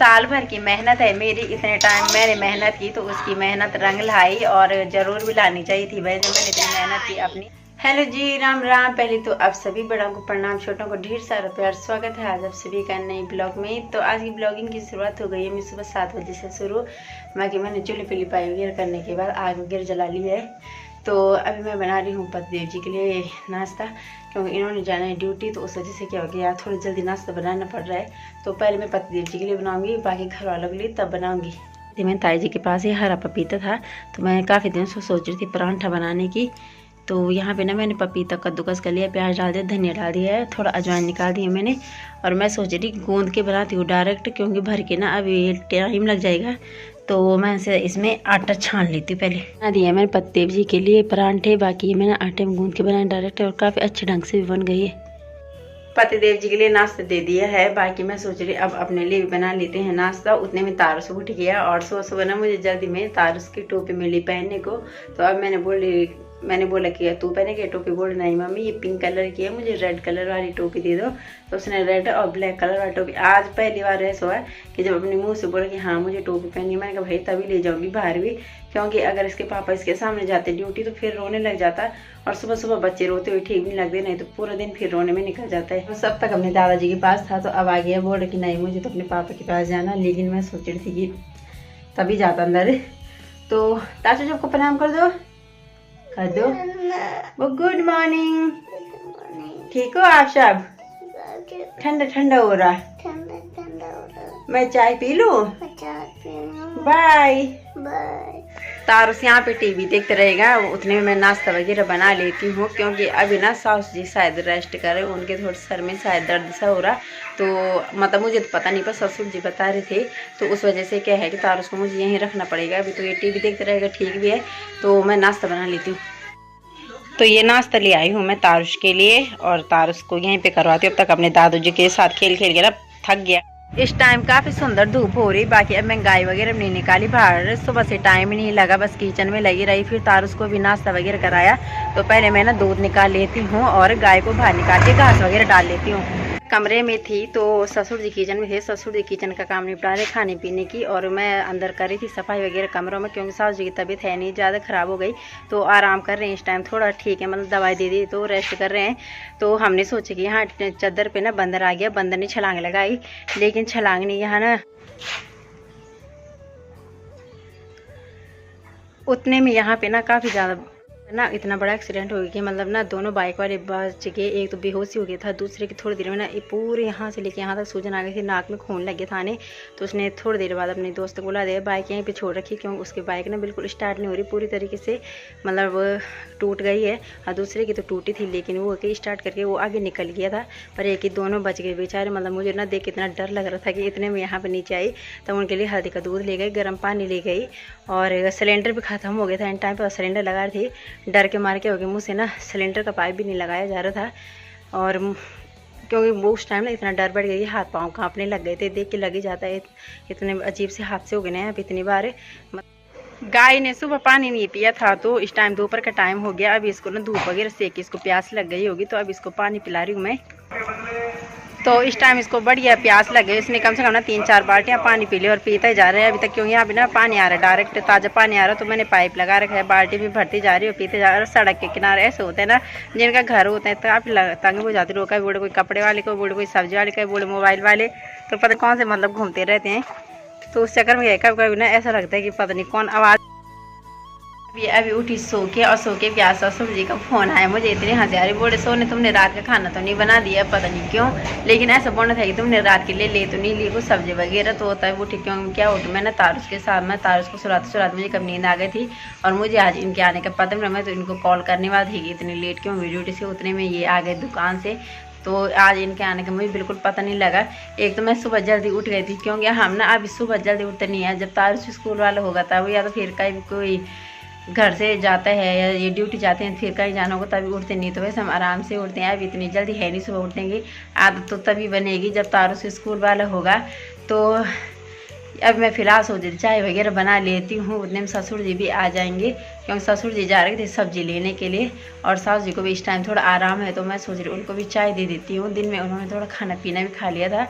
साल भर की मेहनत है मेरी, इतने टाइम मैंने मेहनत की तो उसकी मेहनत रंग लाई, और ज़रूर भी लानी चाहिए थी भाई, जब मैंने इतनी मेहनत की अपनी। हेलो जी, राम राम। पहले तो आप सभी बड़ों को प्रणाम, छोटों को ढेर सारा प्यार। स्वागत है आज आप सभी का नई ब्लॉग में। तो आज की ब्लॉगिंग की शुरुआत हो गई है मेरी सुबह 7 बजे से शुरू। बाकी मैंने चूल्हे पे लिपाई वगैरह करने के बाद आग वगैरह जला ली है। तो अभी मैं बना रही हूँ पतिदेव जी के लिए नाश्ता, क्योंकि इन्होंने जाना है ड्यूटी, तो उस वजह से क्या हो गया थोड़ी जल्दी नाश्ता बनाना पड़ रहा है। तो पहले मैं पतिदेव जी के लिए बनाऊँगी, बाकी घर वालों के लिए तब बनाऊँगी। मैं ताई जी के पास ही हरा पपीता था, तो मैं काफ़ी दिन से सोच रही थी परांठा बनाने की। तो यहाँ पे ना मैंने पपीता कद्दूकस कर लिया, प्याज डाल दिया, धनिया डाल दिया है, थोड़ा अजवाइन निकाल दिया मैंने। और मैं सोच रही गूंद के बनाती हूँ डायरेक्ट, क्योंकि भर के ना अभी टाइम लग जाएगा। तो मैं इसमें आटा छान लेती हूँ। पहले बना दिया मैंने पतिदेव जी के लिए परांठे, बाकी मैंने आटे में गूंद के बनाए डायरेक्ट, और काफ़ी अच्छे ढंग से भी बन गई है। पतिदेव जी के लिए नाश्ता दे दिया है, बाकी मैं सोच रही अब अपने लिए भी बना लेते हैं नाश्ता। उतने में तारुस उठ गया, और सुबह सुबह ना मुझे जल्दी में तारुस की टोपी मिली पहनने को। तो अब मैंने बोला कि तू पहने की टोपी। बोल नहीं मम्मी, ये पिंक कलर की है, मुझे रेड कलर वाली टोपी दे दो। तो उसने रेड और ब्लैक कलर वाली टोपी। आज पहली बार ऐसा हुआ कि जब अपने मुंह से बोला कि हाँ मुझे टोपी पहनी। मैंने कहा भाई तभी ले जाऊंगी बाहर भी, क्योंकि अगर इसके पापा इसके सामने जाते ड्यूटी तो फिर रोने लग जाता, और सुबह सुबह बच्चे रोते हुए ठीक नहीं लगते, नहीं तो पूरा दिन फिर रोने में निकल जाता है। सब तक अपने दादाजी के पास था, तो अब आ गया। बोल कि नहीं मुझे तो अपने पापा के पास जाना, लेकिन मैं सोच रही थी कि तभी जाता अंदर। तो ताचू सबको प्रणाम कर दो, कर दो वो। गुड मॉर्निंग, ठीक हो आप सब? ठंडा ठंडा हो रहा, मैं चाय पी लूं? Bye bye. तारुस यहाँ पे टीवी देखते रहेगा, उतने में मैं नाश्ता वगैरह बना लेती हूँ, क्योंकि अभी ना साउस जी शायद रेस्ट कर रहे, उनके थोड़े सर में शायद दर्द सा हो रहा। तो मतलब मुझे तो पता नहीं, पर ससुर जी बता रहे थे, तो उस वजह से क्या है कि तारुस को मुझे यहीं रखना पड़ेगा। अभी तो ये टीवी देखते रहेगा, ठीक भी है। तो मैं नाश्ता बना लेती हूँ। तो ये नाश्ता ले आई हूँ मैं तारुस के लिए, और तारुस को यहीं पे करवाती हूँ। अब तक अपने दादू जी के साथ खेल खेल के ना थक गया। इस टाइम काफ़ी सुंदर धूप हो रही। बाकी अब मैं गाय वगैरह नहीं निकाली बाहर, सुबह से टाइम ही नहीं लगा, बस किचन में लगी रही। फिर तारुस को भी नाश्ता वगैरह कराया। तो पहले मैं ना दूध निकाल लेती हूँ, और गाय को बाहर निकाल के घास वगैरह डाल लेती हूँ। कमरे में थी तो ससुर जी किचन में थे, ससुर जी किचन का काम निपटा रहे खाने पीने की, और मैं अंदर कर रही थी सफाई वगैरह कमरों में, क्योंकि सासू जी की तबीयत है नहीं, ज़्यादा ख़राब हो गई। तो आराम कर रहे हैं इस टाइम, थोड़ा ठीक है, मतलब दवाई दे दी तो रेस्ट कर रहे हैं। तो हमने सोचा कि यहाँ चादर पे ना बंदर आ गया, बंदर ने छलांग लगाई, लेकिन छलांग नहीं यहाँ ना उतने में यहाँ पे ना काफ़ी ज़्यादा ना इतना बड़ा एक्सीडेंट हो गया कि मतलब ना दोनों बाइक वाले बच गए। एक तो बेहोशी हो गया था, दूसरे की थोड़ी देर में ना पूरे यहाँ से लेके यहाँ तक सूजन आ गई थी, नाक में खून लग गया था ने। तो उसने थोड़ी देर बाद अपने दोस्त को बुला दिया, बाइक यहीं पे छोड़ रखी, क्योंकि उसकी बाइक ना बिल्कुल स्टार्ट नहीं हो रही पूरी तरीके से, मतलब टूट गई है। और दूसरे की तो टूटी थी, लेकिन वो कि स्टार्ट करके वो आगे निकल गया था, पर एक ही दोनों बच गए बेचारे। मतलब मुझे ना देख इतना डर लग रहा था कि इतने में यहाँ पर नीचे आई, तब उनके लिए हल्दी का दूध ले गई, गर्म पानी ले गई, और सिलेंडर भी ख़त्म हो गया था इन टाइम पर। सिलेंडर लगा रही थी, डर के मार के हो गए मुँह से ना सिलेंडर का पाइप भी नहीं लगाया जा रहा था, और क्योंकि वो उस टाइम ना इतना डर बढ़ गई, हाथ पाँव कांपने लग गए थे। देख के लग ही जाता है, इतने अजीब से हादसे हो गए हैं अब इतनी बार। गाय ने सुबह पानी नहीं पिया था, तो इस टाइम दोपहर का टाइम हो गया। अभी इसको ना धूप वगैरह सेक के इसको प्यास लग गई होगी, तो अब इसको पानी पिला रही हूँ मैं। तो इस टाइम इसको बढ़िया प्यास लग गई, इसने कम से कम ना 3-4 बाल्टियाँ पानी पी ली, और पीता ही जा रहे हैं अभी तक, क्योंकि यहाँ पे ना पानी आ रहा है डायरेक्ट, ताज़ा पानी आ रहा है। तो मैंने पाइप लगा रखा है, बाल्टी भी भरती जा रही है और पीते जा रहे हैं। सड़क के किनारे ऐसे होते हैं ना जिनका घर होते हैं, तो काफ़ी तंग हो जाती है। रोका बोले कोई कपड़े वाले को, बोले कोई सब्जी वाले को, बोले मोबाइल वाले, तो पता कौन से मतलब घूमते रहते हैं। तो उस चक्कर में कभी कभी ना ऐसा लगता है कि पता नहीं कौन आवाज़। अभी उठी सो के, और सो के प्यास ससुर जी का फ़ोन आया। मुझे इतनी हंसी आ रही, बोले सोने तुमने रात का खाना तो नहीं बना दिया, पता नहीं क्यों, लेकिन ऐसा बोलना था कि तुमने रात के लिए ले तो नहीं ली कुछ सब्जी वगैरह। तो होता है वो ठीक, क्यों क्या होता है, मैं ना तारुस के साथ में तारुस को सुलाते मुझे कब नींद आ गई थी, और मुझे आज इनके आने का पता नहीं। मैं तो इनको कॉल करने वाली थी कि इतनी लेट क्यों हुई ड्यूटी से, उतने में ये आ गए दुकान से। तो आज इनके आने का मुझे बिल्कुल पता नहीं लगा। एक तो मैं सुबह जल्दी उठ गई थी, क्योंकि हम ना अभी सुबह जल्दी उठते नहीं है। जब तारुस स्कूल वाला होगा तब, या तो फिर कहीं कोई घर से जाता है या ये ड्यूटी जाते हैं, फिर कहीं जाना होगा तभी उठते, नहीं तो वैसे हम आराम से उठते हैं। अब इतनी जल्दी है नहीं सुबह उठने की, आदत तो तभी बनेगी जब तारुस स्कूल वाला होगा। तो अब मैं फ़िलहाल सोच रही चाय वगैरह बना लेती हूँ, उतने में ससुर जी भी आ जाएंगे, क्योंकि ससुर जी जा रहे थे सब्जी लेने के लिए, और सास जी को भी इस टाइम थोड़ा आराम है, तो मैं सोच रही उनको भी चाय दे देती हूँ। दिन में उन्होंने थोड़ा खाना पीना भी खा लिया था,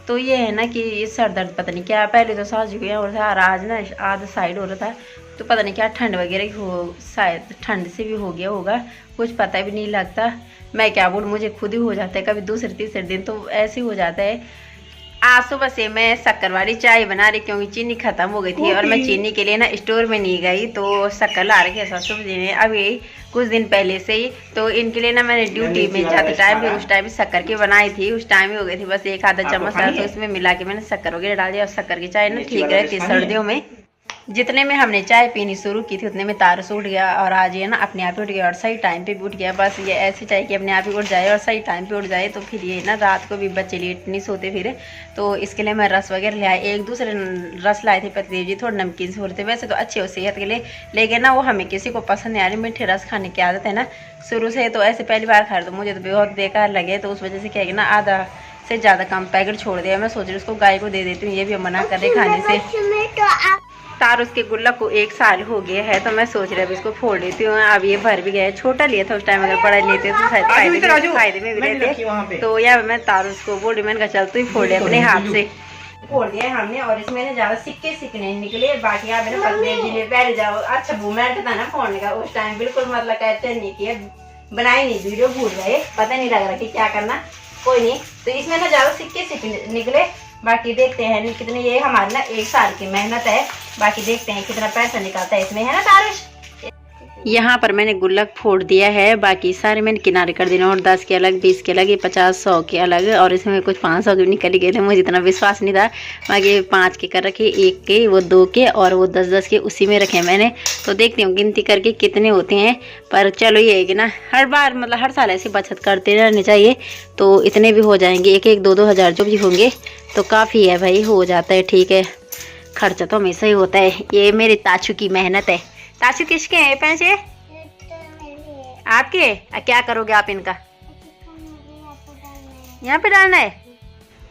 तो ये है ना कि ये सर दर्द पता नहीं क्या, पहले तो सांस झुके हो रहा था और आज ना आधा साइड हो रहा था, तो पता नहीं क्या ठंड वगैरह की हो, शायद ठंड से भी हो गया होगा, कुछ पता भी नहीं लगता। मैं क्या बोलूँ, मुझे खुद ही हो जाता है, कभी दूसरे तीसरे दिन तो ऐसे हो जाता है। आज सुबह से मैं शक्कर वाली चाय बना रही क्योंकि चीनी खत्म हो गई थी और मैं चीनी के लिए ना स्टोर में नहीं गई, तो शक्कर ला रखी है ससुर जी ने अभी कुछ दिन पहले से ही। तो इनके लिए ना मैंने ड्यूटी में जाते टाइम भी उस टाइम भी शक्कर की बनाई थी, उस टाइम ही हो गई थी बस एक आधा चम्मच था, तो उसमें मिला के मैंने शक्कर वगैरह डाल दिया। और शक्कर की चाय ना ठीक रहती है सर्दियों में। जितने में हमने चाय पीनी शुरू की थी उतने में तारस उठ गया और आज ये ना अपने आप ही उठ गया और सही टाइम पे भी उठ गया। बस ये ऐसी चाय कि अपने आप ही उठ जाए और सही टाइम पे उठ जाए, तो फिर ये ना रात को भी बच्चे लेट नहीं सोते फिर। तो इसके लिए मैं रस वगैरह ले आई, एक दूसरे रस लाए थे पतिदेव जी, थोड़े नमकीन से हो रहे थे, वैसे तो अच्छे हो सेहत के लिए, लेकिन ना वो हमें किसी को पसंद नहीं आ रही, मीठे रस खाने की आदत है ना शुरू से, तो ऐसे पहली बार खा रहे तो मुझे तो बहुत बेकार लगे, तो उस वजह से क्या है ना आधा से ज़्यादा कम पैकेट छोड़ दिया। मैं सोच रही हूँ उसको गाय को दे देती हूँ, ये भी मना कर रहे खाने से। तारुस के गुल्लक को 1 साल हो गया है, तो मैं सोच रही हूँ इसको फोड़ लेती हूँ। अब ये भर भी गया है, छोटा लिया था उस टाइम, अगर बड़ा लेते तो फायदे में भी रहते। तो यार मैं तारुस को बोल रही, मैंने कहा चल तू ही फोड़ ले अपने हाथ से। फोड़ दिया हमने और इसमें ना ज्यादा सिक्के सिकने निकले, बाकी आप ना पतिदेव जी ने पहले जाओ अच्छा मूवमेंट था ना फोड़ने का, उस टाइम बिल्कुल मतलब कहते नहीं किया, बनाई नहीं वीडियो, भूल गए, पता नहीं लग रहा कि क्या करना, कोई नहीं। तो इसमें ना ज्यादा सिक्के सिकने निकले, बाकी देखते हैं कितने, ये हमारी ना 1 साल की मेहनत है, बाकी देखते हैं कितना पैसा निकलता है इसमें, है ना तारुष। यहाँ पर मैंने गुल्लक फोड़ दिया है, बाकी सारे मैंने किनारे कर दिए, और 10 के अलग, 20 के अलग, ये 50 100 के अलग, और इसमें कुछ 500 के भी निकल गए थे, मुझे इतना विश्वास नहीं था। बाकी 5 के कर रखे, 1 के, वो 2 के और वो 10-10 के उसी में रखे मैंने। तो देखती हूँ गिनती करके कितने होते हैं, पर चलो ये है कि ना हर बार मतलब हर साल ऐसी बचत करते रहने चाहिए, तो इतने भी हो जाएंगे, 1-1 2-2 हज़ार जो भी होंगे तो काफ़ी है भाई, हो जाता है, ठीक है, खर्चा तो हमेशा ही होता है। ये मेरे ताचू की मेहनत है। ताचू किसके हैं पैसे? आपके? क्या करोगे आप इनका? यहाँ पे डालना है।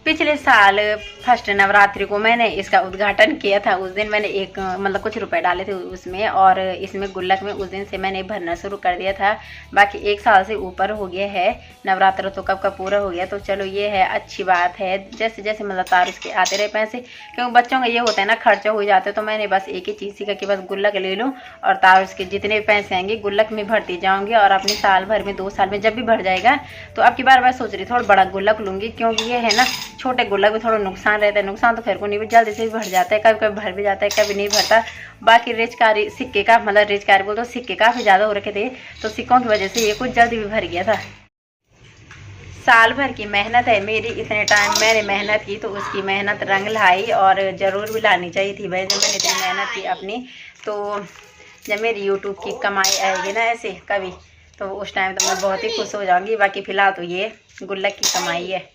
पिछले साल फर्स्ट नवरात्रि को मैंने इसका उद्घाटन किया था, उस दिन मैंने एक मतलब कुछ रुपए डाले थे उसमें, और इसमें गुल्लक में उस दिन से मैंने भरना शुरू कर दिया था। बाकी 1 साल से ऊपर हो गया है, नवरात्र तो कब का पूरा हो गया, तो चलो ये है अच्छी बात है। जैसे जैसे मतलब तारुस के आते रहे पैसे, क्योंकि बच्चों का ये होता है ना खर्चा हो जाता है, तो मैंने बस एक ही चीज़ सीखा कि बस गुल्लक ले लूँ और तारुस के जितने पैसे आएंगे गुल्लक में भरती जाऊँगी, और अपने साल भर में 2 साल में जब भी भर जाएगा, तो अब की बार मैं सोच रही थोड़ा बड़ा गुल्लक लूँगी, क्योंकि ये है ना छोटे गुल्लक में थोड़ा नुकसान रहता है, नुकसान तो खैर को नहीं भी, जल्दी से भी भर जाता है, कभी कभी भर भी जाता है, कभी नहीं भरता। बाकी रेजकारी सिक्के का मतलब रेजकारी बोल तो सिक्के काफ़ी ज़्यादा हो रखे थे, तो सिक्कों की वजह से ये कुछ जल्दी भी भर गया था। साल भर की मेहनत है मेरी, इतने टाइम मैंने मेहनत की, तो उसकी मेहनत रंग लाई, और ज़रूर भी लानी चाहिए थी भाई, जब मैंने इतनी मेहनत की अपनी, तो जब मेरी यूट्यूब की कमाई आएगी ना ऐसे कभी, तो उस टाइम तो मैं बहुत ही खुश हो जाऊँगी। बाकी फ़िलहाल तो ये गुल्लक की कमाई है।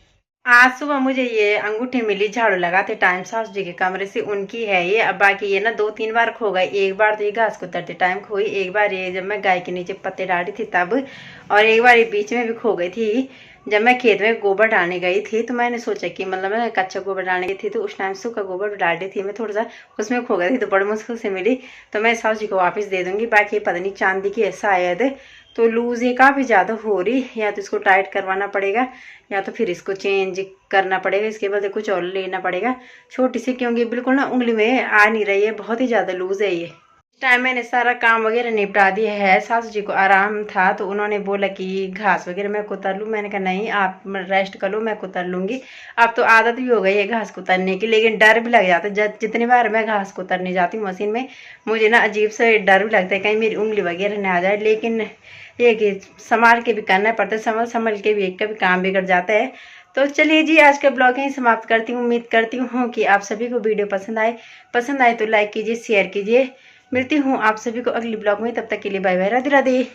आज सुबह मुझे ये अंगूठी मिली, झाड़ू लगाते टाइम सासू जी के कमरे से, उनकी है ये। अब बाकी ये ना 2-3 बार खो गई, एक बार तो ये घास को उतरते टाइम खोई, एक बार ये जब मैं गाय के नीचे पत्ते डाल रही थी तब, और एक बार ये बीच में भी खो गई थी जब मैं खेत में गोबर डालने गई थी। तो मैंने सोचा कि मतलब मैं कच्चा गोबर डालने गई थी, तो उस टाइम सूखा गोबर डाल रही थी मैं थोड़ा सा, उसमें खो गई थी, तो बड़ी मुश्किल से मिली, तो मैं सासू जी को वापस दे दूँगी। बाकी पता नहीं चांदी की है शायद, तो लूज़ ये काफ़ी ज़्यादा हो रही, या तो इसको टाइट करवाना पड़ेगा या तो फिर इसको चेंज करना पड़ेगा, इसके बदले कुछ और लेना पड़ेगा छोटी सी, क्योंकि बिल्कुल ना उंगली में आ नहीं रही है, बहुत ही ज़्यादा लूज़ है ये। इस टाइम मैंने सारा काम वगैरह निपटा दिया है, सासू जी को आराम था, तो उन्होंने बोला कि घास वगैरह मैं कुतर लूँ, मैंने कहा नहीं आप रेस्ट कर लो, मैं कुतर लूँगी। अब तो आदत भी हो गई है घास कुतरने की, लेकिन डर भी लग जाता है, जितनी बार मैं घास कुतरने जाती हूँ मशीन में, मुझे ना अजीब से डर भी लगता है कहीं मेरी उंगली वगैरह ना आ जाए, लेकिन ये कि संभाल के भी करना पड़ता है, संभल के भी एक का भी काम बिगड़ जाता है। तो चलिए जी, आज का ब्लॉग यहीं समाप्त करती हूँ। उम्मीद करती हूँ कि आप सभी को वीडियो पसंद आए तो लाइक कीजिए, शेयर कीजिए। मिलती हूँ आप सभी को अगली ब्लॉग में, तब तक के लिए बाय बाय, राधे राधे।